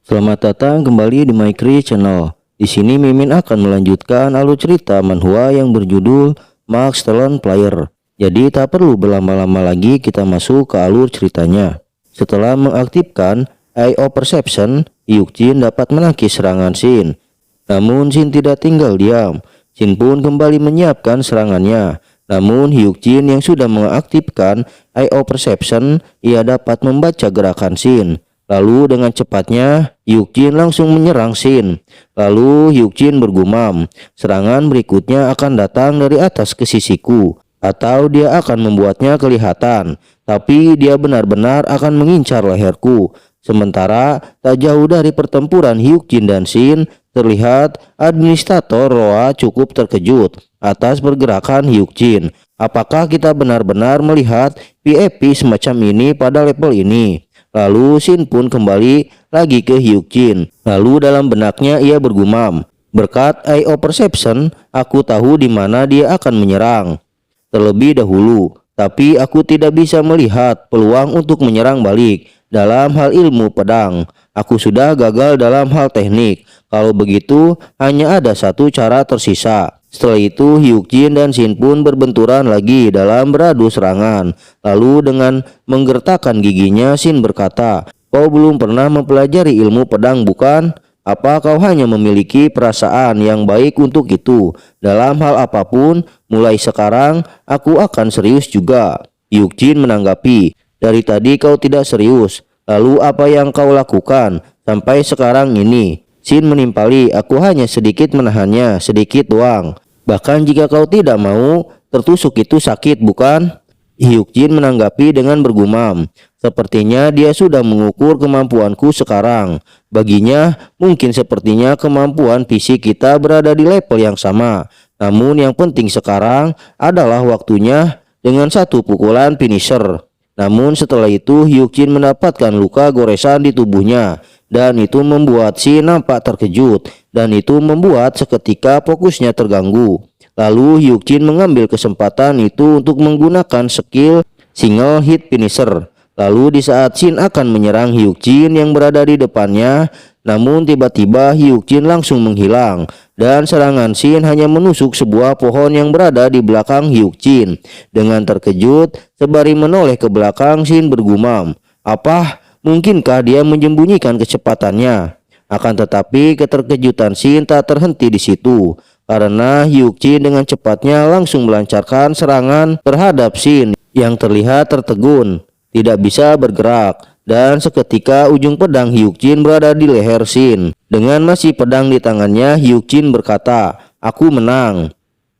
Selamat datang kembali di MyKri Channel. Di sini Mimin akan melanjutkan alur cerita manhwa yang berjudul Max Talon Player. Jadi tak perlu berlama-lama lagi, kita masuk ke alur ceritanya. Setelah mengaktifkan IO Perception, Hyukjin dapat menangkis serangan Shin. Namun Shin tidak tinggal diam. Shin pun kembali menyiapkan serangannya. Namun Hyukjin yang sudah mengaktifkan IO Perception, ia dapat membaca gerakan Shin. Lalu dengan cepatnya Hyukjin langsung menyerang Shin. Lalu Hyukjin bergumam, serangan berikutnya akan datang dari atas ke sisiku, atau dia akan membuatnya kelihatan, tapi dia benar-benar akan mengincar leherku. Sementara tak jauh dari pertempuran Hyukjin dan Shin, terlihat administrator Roa cukup terkejut atas pergerakan Hyukjin. Apakah kita benar-benar melihat PvP semacam ini pada level ini? Lalu Shin pun kembali lagi ke Hyukjin. Lalu dalam benaknya ia bergumam, berkat IO Perception, aku tahu di mana dia akan menyerang terlebih dahulu, tapi aku tidak bisa melihat peluang untuk menyerang balik. Dalam hal ilmu pedang, aku sudah gagal dalam hal teknik. Kalau begitu, hanya ada satu cara tersisa. Setelah itu Hyukjin dan Shin pun berbenturan lagi dalam beradu serangan. Lalu dengan menggertakkan giginya, Shin berkata, "Kau belum pernah mempelajari ilmu pedang, bukan? Apa kau hanya memiliki perasaan yang baik untuk itu? Dalam hal apapun, mulai sekarang aku akan serius juga." Hyukjin menanggapi, "Dari tadi kau tidak serius. Lalu apa yang kau lakukan sampai sekarang ini?" Shin menimpali, "Aku hanya sedikit menahannya, sedikit doang. Bahkan jika kau tidak mau, tertusuk itu sakit, bukan?" Hyukjin menanggapi dengan bergumam, "Sepertinya dia sudah mengukur kemampuanku sekarang." Baginya, mungkin sepertinya kemampuan fisik kita berada di level yang sama. Namun yang penting sekarang adalah waktunya dengan satu pukulan finisher. Namun setelah itu Hyukjin mendapatkan luka goresan di tubuhnya, dan itu membuat Shin nampak terkejut, dan itu membuat seketika fokusnya terganggu. Lalu Hyukjin mengambil kesempatan itu untuk menggunakan skill single hit finisher. Lalu di saat Shin akan menyerang Hyukjin yang berada di depannya, namun tiba-tiba Hyukjin langsung menghilang, dan serangan Shin hanya menusuk sebuah pohon yang berada di belakang Hyukjin. Dengan terkejut, sembari menoleh ke belakang, Shin bergumam, "Apa? Mungkinkah dia menyembunyikan kecepatannya?" Akan tetapi keterkejutan Shin tak terhenti di situ, karena Hyukjin dengan cepatnya langsung melancarkan serangan terhadap Shin yang terlihat tertegun, tidak bisa bergerak, dan seketika ujung pedang Hyukjin berada di leher Shin. Dengan masih pedang di tangannya, Hyukjin berkata, "Aku menang."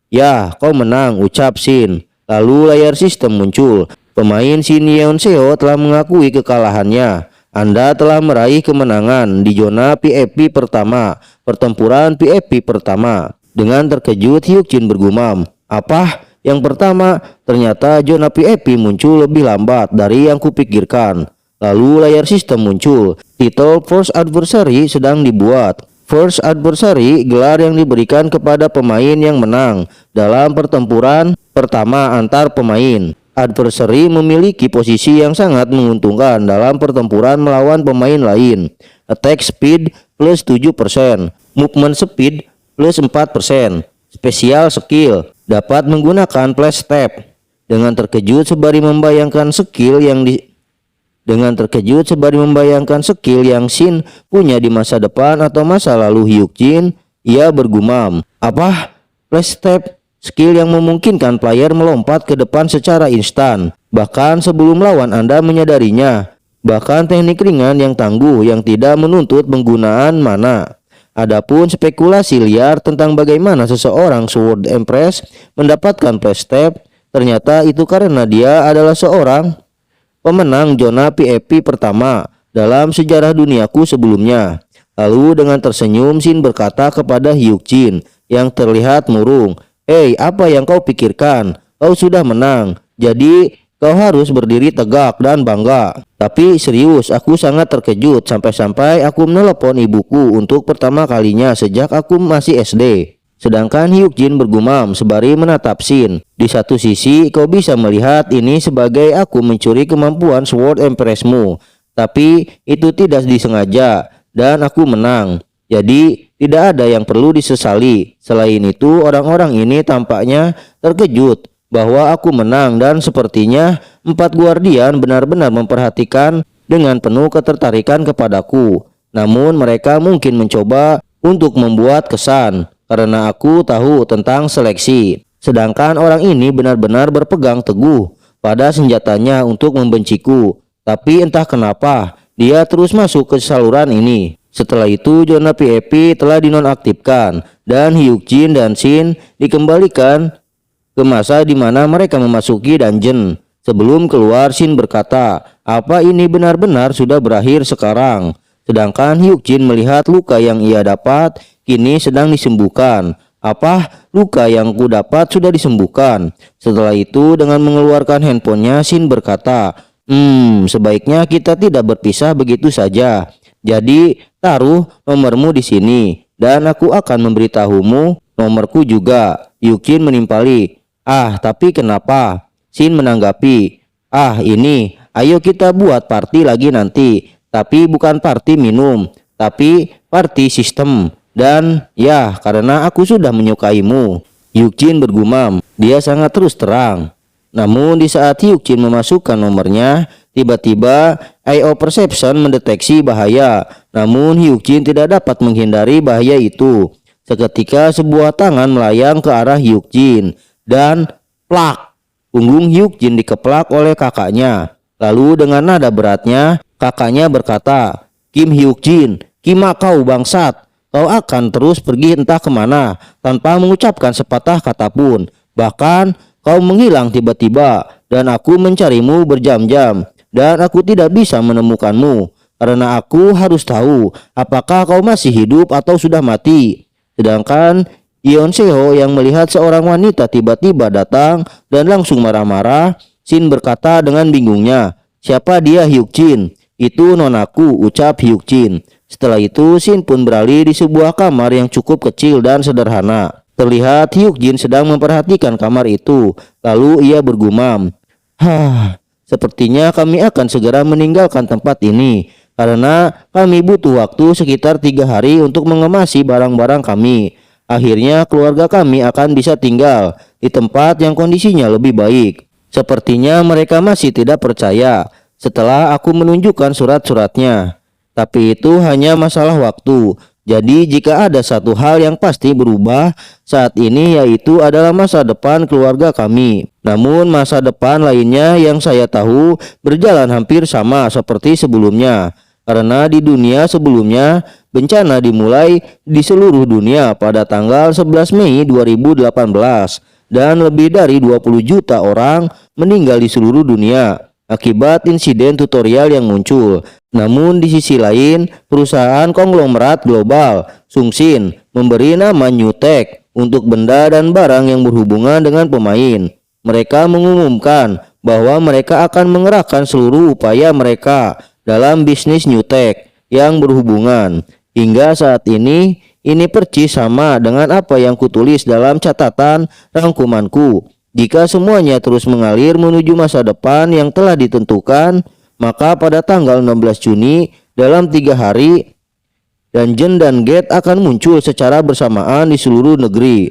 "Ya, kau menang," ucap Shin. Lalu layar sistem muncul. Pemain Shin Yeonseo telah mengakui kekalahannya. "Anda telah meraih kemenangan di zona PvP pertama, pertempuran PvP pertama." Dengan terkejut Hyukjin bergumam, "Apa? Yang pertama? Ternyata zona PvP muncul lebih lambat dari yang kupikirkan." Lalu layar sistem muncul. Titel First Adversary sedang dibuat. First Adversary, gelar yang diberikan kepada pemain yang menang dalam pertempuran pertama antar pemain. Adversary memiliki posisi yang sangat menguntungkan dalam pertempuran melawan pemain lain. Attack speed plus 7%, movement speed plus 4%, special skill, dapat menggunakan flash step. Dengan terkejut sembari membayangkan skill yang Shin punya di masa depan atau masa lalu Hyukjin, ia bergumam, "Apa? Flash step? Skill yang memungkinkan player melompat ke depan secara instan, bahkan sebelum lawan Anda menyadarinya. Bahkan teknik ringan yang tangguh yang tidak menuntut penggunaan mana." Adapun spekulasi liar tentang bagaimana seseorang Sword Empress mendapatkan flash step, ternyata itu karena dia adalah seorang pemenang zona PvP pertama dalam sejarah duniaku sebelumnya. Lalu dengan tersenyum Shin berkata kepada Hyukjin yang terlihat murung, "Hei, apa yang kau pikirkan? Kau sudah menang, jadi kau harus berdiri tegak dan bangga." "Tapi serius, aku sangat terkejut sampai-sampai aku menelepon ibuku untuk pertama kalinya sejak aku masih SD." Sedangkan Hyukjin bergumam sembari menatap Shin, "Di satu sisi kau bisa melihat ini sebagai aku mencuri kemampuan Sword Empressmu, tapi itu tidak disengaja. dan aku menang. Jadi tidak ada yang perlu disesali. Selain itu, orang-orang ini tampaknya terkejut bahwa aku menang dan sepertinya 4 guardian benar-benar memperhatikan dengan penuh ketertarikan kepadaku. Namun mereka mungkin mencoba untuk membuat kesan karena aku tahu tentang seleksi. Sedangkan orang ini benar-benar berpegang teguh pada senjatanya untuk membenciku. Tapi entah kenapa dia terus masuk ke saluran ini. Setelah itu zona PvP telah dinonaktifkan dan Hyukjin dan Shin dikembalikan ke masa di mana mereka memasuki dungeon. Sebelum keluar, Shin berkata, "Apa ini benar-benar sudah berakhir sekarang?" Sedangkan Hyukjin melihat luka yang ia dapat kini sedang disembuhkan. "Apa? Luka yang ku dapat sudah disembuhkan?" Setelah itu dengan mengeluarkan handphonenya, Shin berkata, sebaiknya kita tidak berpisah begitu saja. Jadi taruh nomormu di sini dan aku akan memberitahumu nomorku juga." Hyukjin menimpali, tapi kenapa?" Shin menanggapi, ini, ayo kita buat party lagi nanti. Tapi bukan party minum, tapi party sistem. Dan ya, karena aku sudah menyukaimu." Hyukjin bergumam, dia sangat terus terang. Namun di saat Hyukjin memasukkan nomornya, tiba-tiba IO Perception mendeteksi bahaya. Namun Hyukjin tidak dapat menghindari bahaya itu. Seketika sebuah tangan melayang ke arah Hyukjin dan plak, punggung Hyukjin dikeplak oleh kakaknya. Lalu dengan nada beratnya kakaknya berkata, "Kim Hyukjin, kima kau bangsat, kau akan terus pergi entah kemana tanpa mengucapkan sepatah kata pun. Bahkan kau menghilang tiba-tiba dan aku mencarimu berjam-jam dan aku tidak bisa menemukanmu karena aku harus tahu apakah kau masih hidup atau sudah mati." Sedangkan Yeon Seho yang melihat seorang wanita tiba-tiba datang dan langsung marah-marah, Shin berkata dengan bingungnya, "Siapa dia Hyukjin?" "Itu nonaku," ucap Hyukjin. Setelah itu Shin pun beralih di sebuah kamar yang cukup kecil dan sederhana. Terlihat Hyukjin sedang memperhatikan kamar itu. Lalu ia bergumam, sepertinya kami akan segera meninggalkan tempat ini karena kami butuh waktu sekitar 3 hari untuk mengemasi barang-barang kami. Akhirnya keluarga kami akan bisa tinggal di tempat yang kondisinya lebih baik." Sepertinya mereka masih tidak percaya setelah aku menunjukkan surat-suratnya. Tapi itu hanya masalah waktu. Jadi jika ada satu hal yang pasti berubah saat ini, yaitu adalah masa depan keluarga kami. Namun masa depan lainnya yang saya tahu berjalan hampir sama seperti sebelumnya. Karena di dunia sebelumnya bencana dimulai di seluruh dunia pada tanggal 11 Mei 2018 dan lebih dari 20 juta orang meninggal di seluruh dunia akibat insiden tutorial yang muncul. Namun di sisi lain, perusahaan konglomerat global Sungshin memberi nama New Tech untuk benda dan barang yang berhubungan dengan pemain. Mereka mengumumkan bahwa mereka akan mengerahkan seluruh upaya mereka dalam bisnis New Tech yang berhubungan. Hingga saat ini percis sama dengan apa yang kutulis dalam catatan rangkumanku. Jika semuanya terus mengalir menuju masa depan yang telah ditentukan, maka pada tanggal 16 Juni dalam 3 hari, dungeon dan gate akan muncul secara bersamaan di seluruh negeri.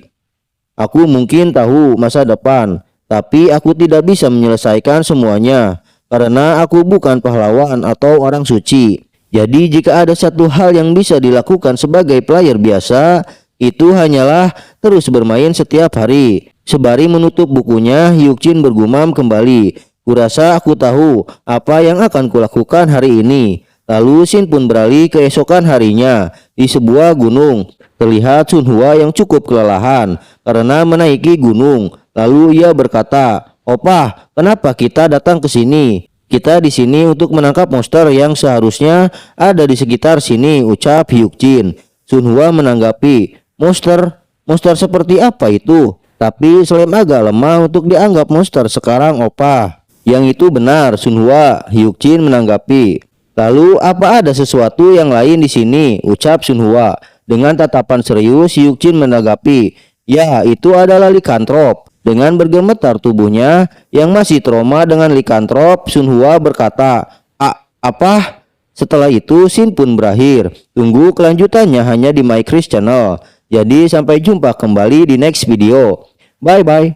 Aku mungkin tahu masa depan, tapi aku tidak bisa menyelesaikan semuanya karena aku bukan pahlawan atau orang suci. Jadi jika ada satu hal yang bisa dilakukan sebagai player biasa, itu hanyalah terus bermain setiap hari. Sembari menutup bukunya, Hyukjin bergumam kembali, "Kurasa aku tahu apa yang akan kulakukan hari ini." Lalu Shin pun beralih keesokan harinya. Di sebuah gunung, terlihat Sunhwa yang cukup kelelahan karena menaiki gunung. Lalu ia berkata, "Opa, kenapa kita datang ke sini?" "Kita di sini untuk menangkap monster yang seharusnya ada di sekitar sini," ucap Hyukjin. Sunhwa menanggapi, Monster seperti apa itu?" "Tapi Slime agak lemah untuk dianggap monster sekarang, Opa." "Yang itu benar, Sunhwa," Hyukjin menanggapi. "Lalu apa ada sesuatu yang lain di sini?" ucap Sunhwa. Dengan tatapan serius, Hyukjin menanggapi, "Ya, itu adalah likantrop." Dengan bergemetar tubuhnya yang masih trauma dengan likantrop, Sunhwa berkata, Apa? Setelah itu scene pun berakhir. Tunggu kelanjutannya hanya di My Kris Channel. Jadi sampai jumpa kembali di next video. Bye bye.